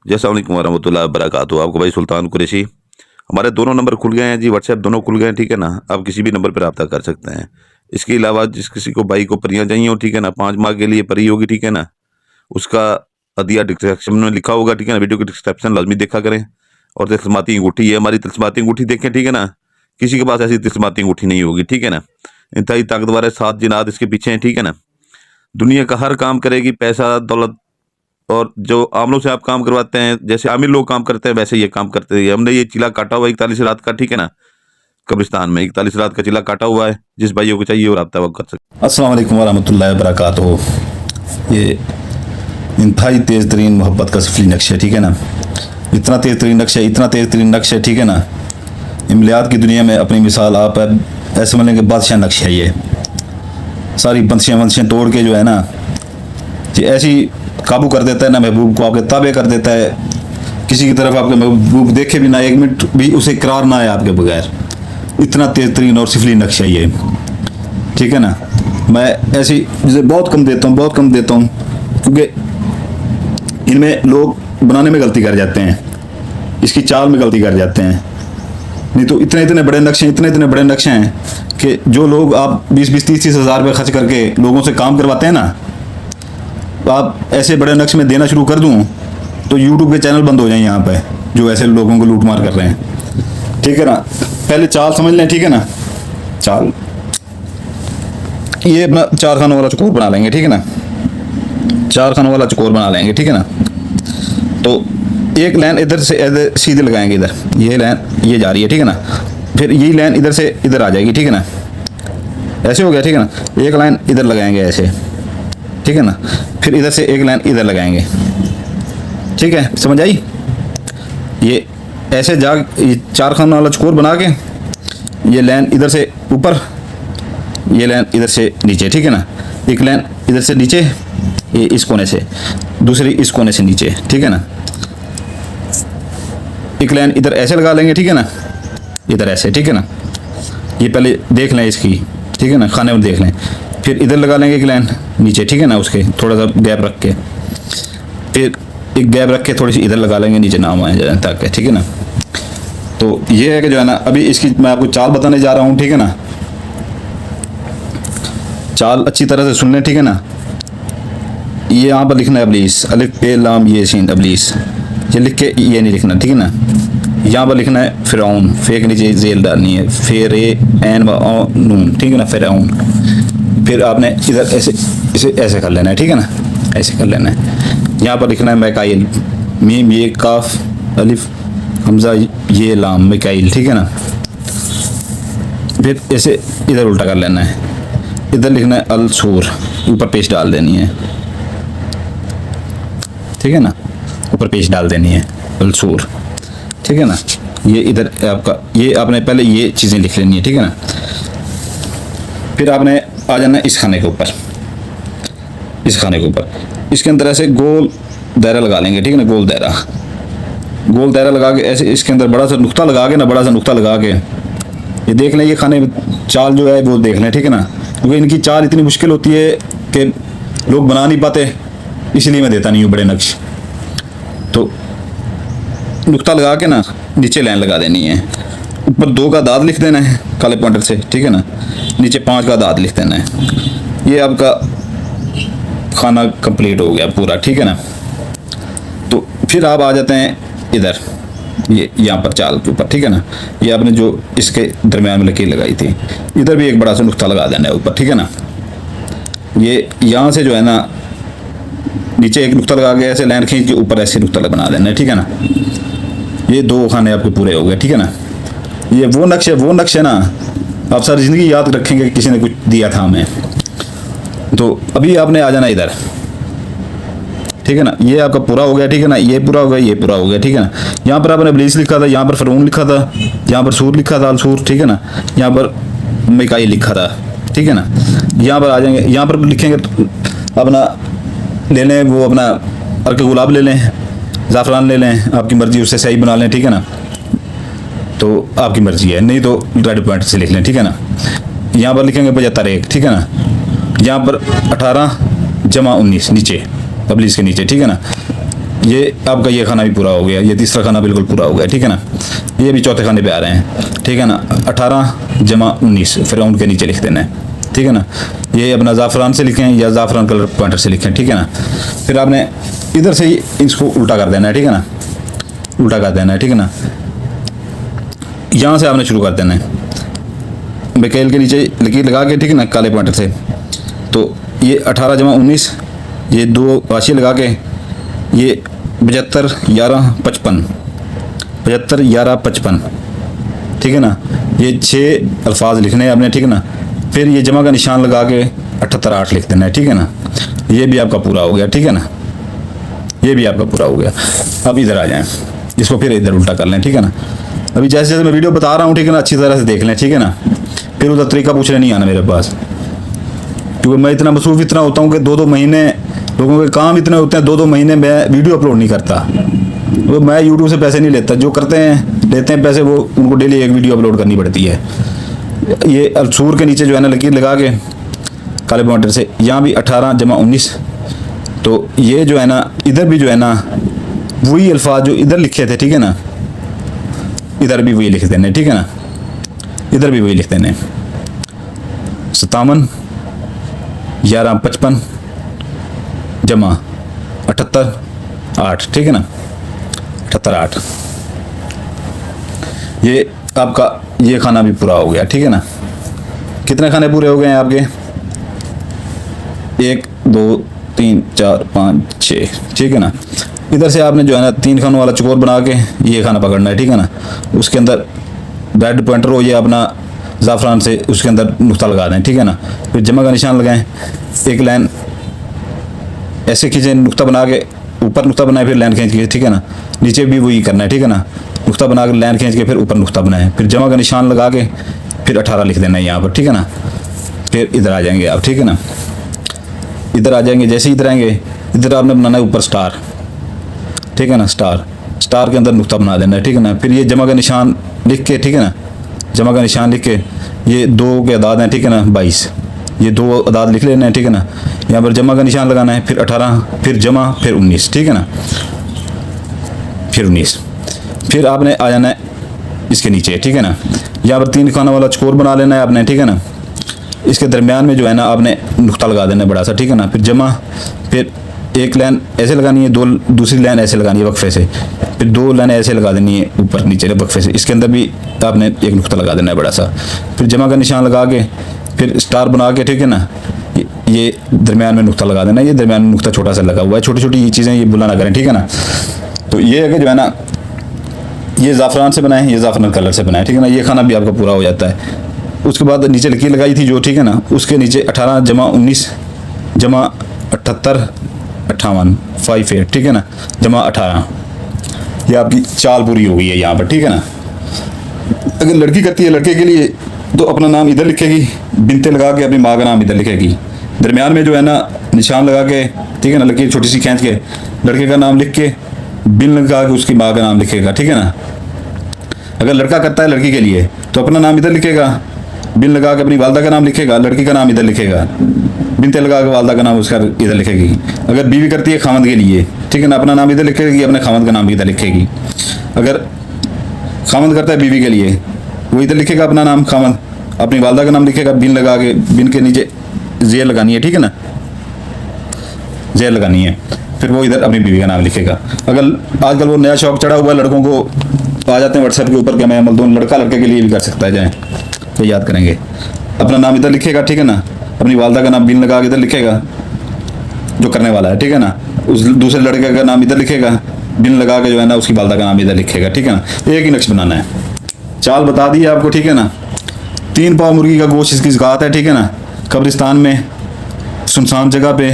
अस्सलाम वालेकुम वरहमतुल्लाहि वबरकातुहू। आपको भाई सुल्तान कुरैशी। हमारे दोनों नंबर खुल गए हैं जी, व्हाट्सएप दोनों खुल गए हैं, ठीक है ना। आप किसी भी नंबर पर रब्ता कर सकते हैं। इसके अलावा जिस किसी को भाई को परियां चाहिए हो, ठीक है ना, 5 माह के लिए परी होगी, ठीक है ना, उसका अदिया डिस्क्रिप्शन में लिखा होगा, ठीक है ना। वीडियो की डिस्क्रिप्शन लाजमी देखा करें। और तिलस्माती अंगूठी है हमारी, तिलस्माती अंगूठी देखें, ठीक है ना। किसी के पास ऐसी तिलस्माती अंगूठी नहीं होगी, ठीक है ना। इंतहाई ताकतवर है, 7 जिनात इसके पीछे हैं, ठीक है ना। दुनिया का हर काम करेगी, पैसा दौलत और जो आमलों से आप काम करवाते हैं, जैसे आमिर लोग काम करते हैं वैसे ये काम करते हैं। हमने ये चिला काटा हुआ 41 रात का, ठीक है ना। कब्रिस्तान में 41 रात का चिला काटा हुआ है। जिस भाइयों को चाहिए वो रब्ता वो कर सकते। अस्सलाम वालेकुम वरहमतुल्लाहि वबरकातुहू। ये इंतहाई तेज़ तरीन मोहब्बत का सफली नक्शा है, ठीक है ना। इतना तेज़ तरीन नक्शा, इतना तेज़ तरीन नक्शा है, ठीक है ना। इमलियात की दुनिया में अपनी मिसाल आप है, ऐसे मिलेंगे बादशाह नक्शा है ये। सारी बंसियाँ वंसियाँ तोड़ के जो है ना, ये ऐसी काबू कर देता है ना, महबूब को आपके ताबे कर देता है। किसी की तरफ आपके महबूब देखे भी ना, एक मिनट भी उसे इकरार ना आए आपके बगैर। इतना तेज़ तरीन और सिफली नक्शा ये, ठीक है ना। मैं ऐसी चीज़ें बहुत कम देता हूँ, बहुत कम देता हूँ, क्योंकि इनमें लोग बनाने में गलती कर जाते हैं, इसकी चाल में गलती कर जाते हैं। नहीं तो इतने इतने बड़े नक्शे, इतने इतने बड़े नक्शे हैं कि जो लोग आप 20-20, 30-30 हज़ार रुपये खर्च करके लोगों से काम करवाते हैं ना, आप ऐसे बड़े नक्शे में देना शुरू कर दूँ तो यूट्यूब के चैनल बंद हो जाएं यहाँ पे, जो ऐसे लोगों को लूट मार कर रहे हैं, ठीक है ना। पहले चाल समझ लें, ठीक है ना। चाल ये अपना 4 खानों वाला चकोर बना लेंगे, ठीक है ना। 4 खानों वाला चकोर बना लेंगे, ठीक है ना। तो एक लाइन इधर से इधर सीधे लगाएंगे, इधर ये लाइन ये जा रही है, ठीक है ना। फिर यही लाइन इधर से इधर आ जाएगी, ठीक है ना। ऐसे हो गया, ठीक है ना। एक लाइन इधर लगाएंगे ऐसे, ठीक है ना। फिर इधर से एक लाइन इधर लगाएंगे, ठीक है, समझ आई। ये ऐसे ये 4 खानों वाला चकोर बना के ये लाइन इधर से ऊपर, ये लाइन इधर से नीचे, ठीक है ना। एक लाइन इधर से नीचे, ये इस कोने से, दूसरी इस कोने से नीचे, ठीक है ना। एक लाइन इधर ऐसे लगा लेंगे, ठीक है ना, इधर ऐसे, ठीक है ना। ये पहले देख लें इसकी, ठीक है ना, खाने में देख लें। फिर इधर लगा लेंगे एक लाइन नीचे, ठीक है ना, उसके थोड़ा सा गैप रख के। फिर एक गैप रख के थोड़ी सी इधर लगा लेंगे, नीचे नाम आए जाए ताकि, ठीक है ना। तो ये है कि जो है ना, अभी इसकी मैं आपको चाल बताने जा रहा हूँ, ठीक है ना। चाल अच्छी तरह से सुन लें, ठीक है ना। ये यहाँ पर लिखना है अबलीस, अलिफ पे लाम ये सीन अबलीस, ये लिख के ये नहीं लिखना, ठीक है ना। यहाँ पर लिखना है फिरौन, फे के नीचे जेल डालनी है, फेर एन नून, ठीक है ना, फिरौन। फिर आपने इधर ऐसे इसे ऐसे कर लेना है, ठीक है ना, ऐसे कर लेना है। यहाँ पर लिखना है मैकाइल, मीम ये काफ अलिफ हमजा ये लाम मैकाइल, ठीक है ना। फिर ऐसे इधर उल्टा कर लेना है, इधर लिखना है अल सूर, ऊपर पेश डाल देनी है, ठीक है ना, ऊपर पेश डाल देनी है अल सूर, ठीक है ना। ये इधर आपका, ये आपने पहले ये चीज़ें लिख लेनी है, ठीक है ना। फिर आपने आ जाना इस खाने के ऊपर, इस खाने के ऊपर, इसके अंदर ऐसे गोल दायरा लगा लेंगे, ठीक है ना। गोल दायरा, गोल दायरा लगा के ऐसे इसके अंदर बड़ा सा नुक्ता लगा के ना, बड़ा सा नुक्ता लगा के ये देख लें, ये खाने चाल जो है वो देख लें, ठीक है ना। क्योंकि इनकी चाल इतनी मुश्किल होती है कि लोग बना नहीं पाते, इसलिए मैं देता नहीं हूँ बड़े नक्श। तो नुक्ता लगा के ना नीचे लाइन लगा देनी है, ऊपर 2 का दाद लिख देना है काले पॉइंटर से, ठीक है ना। नीचे 5 का दाद लिख देना है। ये आपका खाना कंप्लीट हो गया पूरा, ठीक है ना। तो फिर आप आ जाते हैं इधर, ये यहाँ पर चाल के ऊपर, ठीक है ना। ये आपने जो इसके दरमियान में लकीर लगाई थी, इधर भी एक बड़ा सा नुक्ता लगा देना है ऊपर, ठीक है ना। ये यहाँ से जो है ना नीचे एक नुक्ता लगा के ऐसे लाइन खींच के ऊपर ऐसे नुक्ता बना देना है, ठीक है ना। ये 2 खाने आपके पूरे हो गए, ठीक है ना। ये वो नक्श है ना, आप सारी ज़िंदगी याद रखेंगे कि किसी ने कुछ दिया था हमें। तो अभी आपने आ जाना इधर, ठीक है ना। ये आपका पूरा हो गया, ठीक है ना। ये पूरा हो गया, ये पूरा हो गया, ठीक है ना। यहाँ पर आपने इब्लीस लिखा था, यहाँ पर फिरौन लिखा था, यहाँ पर सूर लिखा था, अलसूर, ठीक है ना। यहाँ पर मिकाईल लिखा था, ठीक है ना। यहाँ पर आ जाएंगे, यहाँ पर लिखेंगे तो अपना ले लें, वो अपना अर्क गुलाब ले लें, ज़ाफ़रान ले लें, आपकी मर्ज़ी, उससे सही बना लें, ठीक है ना। तो आपकी मर्ज़ी है, नहीं तो रेड पॉइंट से लिख लें, ठीक है ना। यहाँ पर लिखेंगे 75, ठीक है ना। यहाँ पर 18 जमा 19 नीचे, पब्लिश के नीचे, ठीक है ना। ये आपका ये खाना भी पूरा हो गया, ये तीसरा खाना बिल्कुल पूरा हो गया, ठीक है ना। ये भी चौथे खाने पे आ रहे हैं, ठीक है ना। 18 जमा 19 फिर राउंड के नीचे लिख देना है, ठीक है ना। ये अपना ज़ाफ़रान से लिखें या ज़ाफ़रान कलर पॉइंटर से लिखें, ठीक है ना। फिर आपने इधर से ही इसको उल्टा कर देना है, ठीक है ना, उल्टा कर देना है, ठीक है ना। यहाँ से आपने शुरू कर देना है बेकेल के नीचे लकीर लगा के, ठीक है ना, काले पॉइंटर से। तो ये 18 जमा 19, ये 2 हाशिए लगा के ये 75 11 55, 75 11 55, ठीक है ना। ये 6 अल्फाज लिखने हैं आपने, ठीक है ना। फिर ये जमा का निशान लगा के 78 8 लिख देना है, ठीक है ना। ये भी आपका पूरा हो गया, ठीक है ना, ये भी आपका पूरा हो गया। अब इधर आ जाएं, इसको फिर इधर उल्टा कर लें, ठीक है ना। अभी जैसे जैसे मैं वीडियो बता रहा हूँ, ठीक है ना, अच्छी तरह से देख लें, ठीक है ना। फिर उधर तरीका पूछने नहीं आना मेरे पास, क्योंकि मैं इतना मसरूफ़ इतना होता हूँ कि 2-2 महीने लोगों के काम इतने होते हैं, 2-2 महीने मैं वीडियो अपलोड नहीं करता। वो मैं यूट्यूब से पैसे नहीं लेता, जो करते हैं लेते हैं पैसे, वो उनको डेली एक वीडियो अपलोड करनी पड़ती है। ये अलसूर के नीचे जो है ना लकीर लगा के काले पॉइंटर से, यहाँ भी 18 जमा 19, तो ये जो है ना इधर भी जो है ना वही अल्फाज जो इधर लिखे थे, ठीक है ना, इधर भी वही लिख देने, ठीक है ना, इधर भी वही लिख देने। 57 11 55 जमा 78 8, ठीक है ना, 78 8। ये आपका ये खाना भी पूरा हो गया, ठीक है ना। कितने खाने पूरे हो गए हैं आपके? 1 2 3 4 5 6, ठीक है ना। इधर से आपने जो है ना 3 खानों वाला चकोर बना के ये खाना पकड़ना है, ठीक है ना। उसके अंदर रेड पॉइंटर हो, ये अपना ज़ाफ़रान से उसके अंदर नुक्ता लगा दें, ठीक है ना। फिर जमा का निशान लगाएं, एक लाइन ऐसे खींचें, नुक्ता बना के ऊपर नुक्ता बनाए, फिर लाइन खींच के, ठीक है ना। नीचे भी वही करना है, ठीक है ना, नुक्ता बना के लाइन खींच के फिर ऊपर नुक्ता बनाए, फिर जमा का निशान लगा के फिर 18 लिख देना है यहाँ पर, ठीक है ना। फिर इधर आ जाएंगे आप, ठीक है ना, इधर आ जाएंगे। जैसे इधर आएंगे, इधर आपने बनाना है ऊपर स्टार, ठीक है ना, स्टार के अंदर नुक्ता बना देना है, ठीक है ना। फिर ये जमा का निशान लिख के, ठीक है ना, जमा का निशान लिख के ये 2 के अदाद हैं, ठीक है ना, 22, ये 2 अदाद लिख लेना है, ठीक है ना। यहाँ पर जमा का निशान लगाना है, फिर 18, फिर जमा, फिर 19, ठीक है ना, फिर 19। फिर आपने आ जाना है इसके नीचे, ठीक है ना। यहाँ पर 3 खाना वाला चकोर बना लेना है आपने, ठीक है ना। इसके दरमियान में जो है ना आपने नुक्ता लगा देना है बड़ा सा, ठीक है ना। फिर जमा, फिर एक लाइन ऐसे लगानी है, 2 दूसरी लाइन ऐसे लगानी है वक्फे से, फिर 2 लाइन ऐसे लगा देनी है ऊपर नीचे वक्फे से। इसके अंदर भी आपने एक नुक्ता लगा देना है बड़ा सा, फिर जमा का निशान लगा के फिर स्टार बना के, ठीक है ना, ये दरमियान में नुक्ता लगा देना है। ये दरमियान में नुक्ता छोटा सा लगा हुआ है, छोटी छोटी ये चीज़ें ये भूला ना करें, ठीक है ना। तो ये है कि जो है ना ये ज़ाफ़रान से बनाए, ये ज़ाफ़रान कलर से बनाए, ठीक है ना। ये खाना भी आपका पूरा हो जाता है। उसके बाद नीचे लकीर लगाई थी जो, ठीक है ना, उसके नीचे 18 जमा 19 जमा 78 58 58, ठीक है ना, जमा 18। ये आपकी चाल पूरी हो गई है यहाँ पर, ठीक है ना। अगर लड़की करती है लड़के के लिए तो अपना नाम इधर लिखेगी, बिनते लगा के अपनी माँ का नाम इधर लिखेगी, दरमियान में जो है ना निशान लगा के, ठीक है ना, लकीर छोटी सी खींच के लड़के का नाम लिख के बिन लगा के उसकी माँ का नाम लिखेगा, ठीक है ना। अगर लड़का करता है लड़की के लिए तो अपना नाम इधर लिखेगा, बिन लगा के अपनी वालदा का नाम लिखेगा, लड़की का नाम इधर लिखेगा, बिनते लगा के वालदा का नाम उसका इधर लिखेगी। अगर बीवी करती है खामद के लिए, ठीक है ना, अपना नाम इधर लिखेगी, अपने खामद का नाम इधर लिखेगी। अगर खामद करता है बीवी के लिए वो इधर लिखेगा अपना नाम खामद, अपनी वालदा का नाम लिखेगा, बिन लगा के बिन के नीचे जेर लगानी है, ठीक है ना, जेर लगानी है, फिर वो इधर अपनी बीवी का नाम लिखेगा। अगर आजकल वो नया शौक चढ़ा हुआ है, लड़कों को आ जाते हैं व्हाट्सएप के ऊपर कि मैं अमल दूँ, लड़का लड़के के लिए भी कर सकता है, जाए तो याद करेंगे। अपना नाम इधर लिखेगा, ठीक है ना, अपनी वालदा का नाम बिन लगा के इधर लिखेगा जो करने वाला है, ठीक है ना। उस दूसरे लड़के का नाम इधर लिखेगा, बिन लगा के जो है ना उसकी वालदा का नाम इधर लिखेगा, ठीक है ना। एक ही नक्श बनाना है। चाल बता दी है आपको, ठीक है ना। 3 पाव मुर्गी का गोश्त इसकी ज़कात है, ठीक है ना। कब्रिस्तान में, सुनसान जगह पे,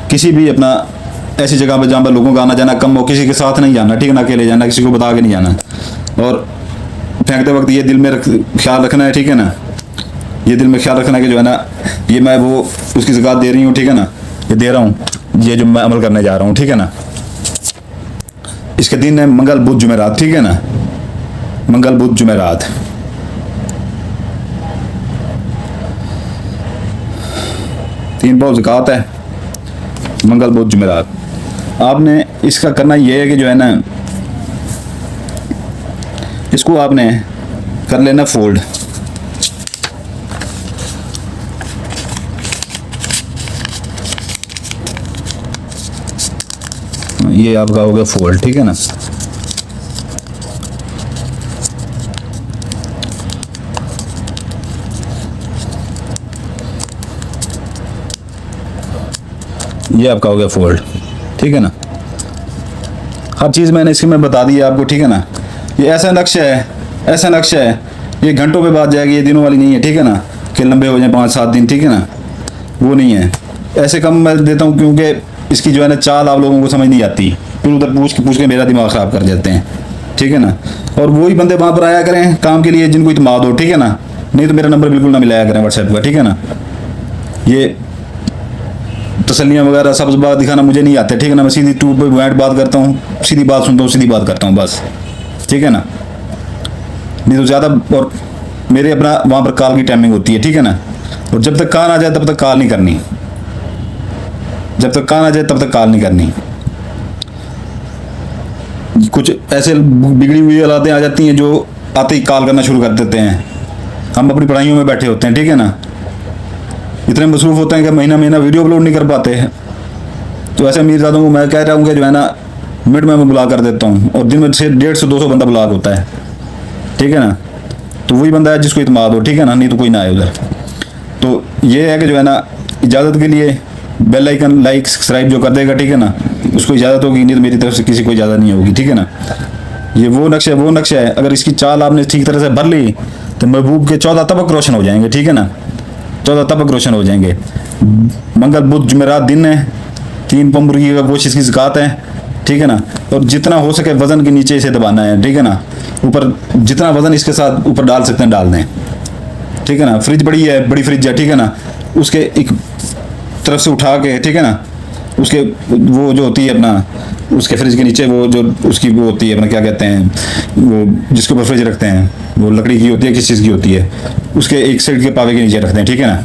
किसी भी अपना ऐसी जगह पे जहाँ पर लोगों का आना जाना कम हो, किसी के साथ नहीं जाना, ठीक है ना, अकेले जाना, किसी को बता के नहीं जाना। और फेंकते वक्त ये दिल में ख्याल रखना है, ठीक है ना, ये दिल में ख्याल रखना है कि जो है ना ये मैं वो उसकी ज़कात दे रही हूँ, ठीक है ना, ये दे रहा हूँ, ये जो मैं अमल करने जा रहा हूँ, ठीक है ना। इसके दिन है मंगल बुध जुमेरात, ठीक है ना, मंगल बुध जुमेरात। तीन पाव ज़कात है, मंगल बुध जुमेरात। आपने इसका करना ये है कि जो है ना, इसको आपने कर लेना फोल्ड। ये आपका हो गया फोल्ड, ठीक है ना। ये आपका हो गया फोल्ड, ठीक है ना। हर चीज़ मैंने इसकी में बता दी है आपको, ठीक है ना। ये ऐसा नक्शा है, ऐसा नक्शा है, ये घंटों पे बात जाएगी, ये दिनों वाली नहीं है, ठीक है ना, कि लंबे हो जाए 5-7 दिन, ठीक है ना, वो नहीं है। ऐसे कम मैं देता हूँ क्योंकि इसकी जो है ना चाल आप लोगों को समझ नहीं आती, फिर उधर पूछ के मेरा दिमाग ख़राब कर देते हैं, ठीक है ना। और वही बंदे वहाँ पर आया करें काम के लिए जिनको इत्मीनान हो, ठीक है ना, नहीं तो मेरा नंबर बिल्कुल ना मिलाया करें व्हाट्सएप का, ठीक है ना। ये तसल्लियाँ वगैरह सब बात दिखाना मुझे नहीं आते, ठीक है ना। मैं सीधी टू पॉइंट बात करता हूँ, सीधी बात सुनता हूँ, सीधी बात करता हूँ बस, ठीक है ना। नहीं तो ज़्यादा, और मेरे अपना वहाँ पर कॉल की टाइमिंग होती है, ठीक है ना। और जब तक कॉल आ जाए तब तक कॉल नहीं करनी, जब तक कॉल आ जाए तब तक कॉल नहीं करनी। कुछ ऐसे बिगड़ी हुई हालातें आ जाती हैं जो आते ही कॉल करना शुरू कर देते हैं। हम अपनी पढ़ाइयों में बैठे होते हैं, ठीक है ना, इतने मसरूफ़ होते हैं कि महीना महीना वीडियो अपलोड नहीं कर पाते हैं। तो ऐसे अमीरजादों को मैं कह रहा हूँ कि जो है ना मिनट में मैं बुला कर देता हूँ, और दिन में से 150 से 200 बंदा ब्लॉक होता है, ठीक है ना। तो वही बंदा है जिसको इत्मीनान हो, ठीक है ना, नहीं तो कोई ना आए उधर। तो ये है कि जो है ना, इजाज़त के लिए बेल आइकन लाइक सब्सक्राइब जो कर देगा, ठीक है ना, उसको इजाज़त होगी, नहीं तो मेरी तरफ से किसी को इजाज़त नहीं होगी, ठीक है ना। ये वो नक्शा है, अगर इसकी चाल आपने ठीक तरह से भर ली तो महबूब के 14 तबक रोशन हो जाएंगे, ठीक है ना, 14 तबक रोशन हो जाएंगे। मंगल बुध जुमेरात दिन है, 3 पम मुर्गी का गोश्त इसकी ज़कात है, ठीक है ना। और जितना हो सके वज़न के नीचे इसे दबाना है, ठीक है ना। ऊपर जितना वज़न इसके साथ ऊपर डाल सकते हैं डाल दें, ठीक है ना। फ्रिज बड़ी है, बड़ी फ्रिज है, ठीक है ना, उसके एक तरफ से उठा के, ठीक है ना, उसके वो जो होती है अपना, उसके फ्रिज के नीचे वो जो उसकी वो होती है अपना क्या कहते हैं, वो जिसके ऊपर फ्रिज रखते हैं, वो लकड़ी की होती है, किस चीज़ की होती है, उसके एक साइड के पावे के नीचे रखते हैं, ठीक है ना,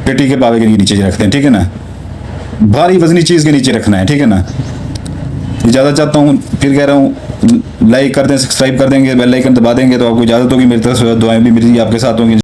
पेटी के पावे के नीचे रखते हैं, ठीक है ना। भारी वजनी चीज़ के नीचे रखना है, ठीक है ना। इजाज़त चाहता हूँ, फिर कह रहा हूँ, लाइक कर दें, सब्सक्राइब कर देंगे, बेल आइकन दबा देंगे तो आपको इजाज़त होगी। मेरी तरफ से दुआएं भी मेरी आपके साथ होंगी।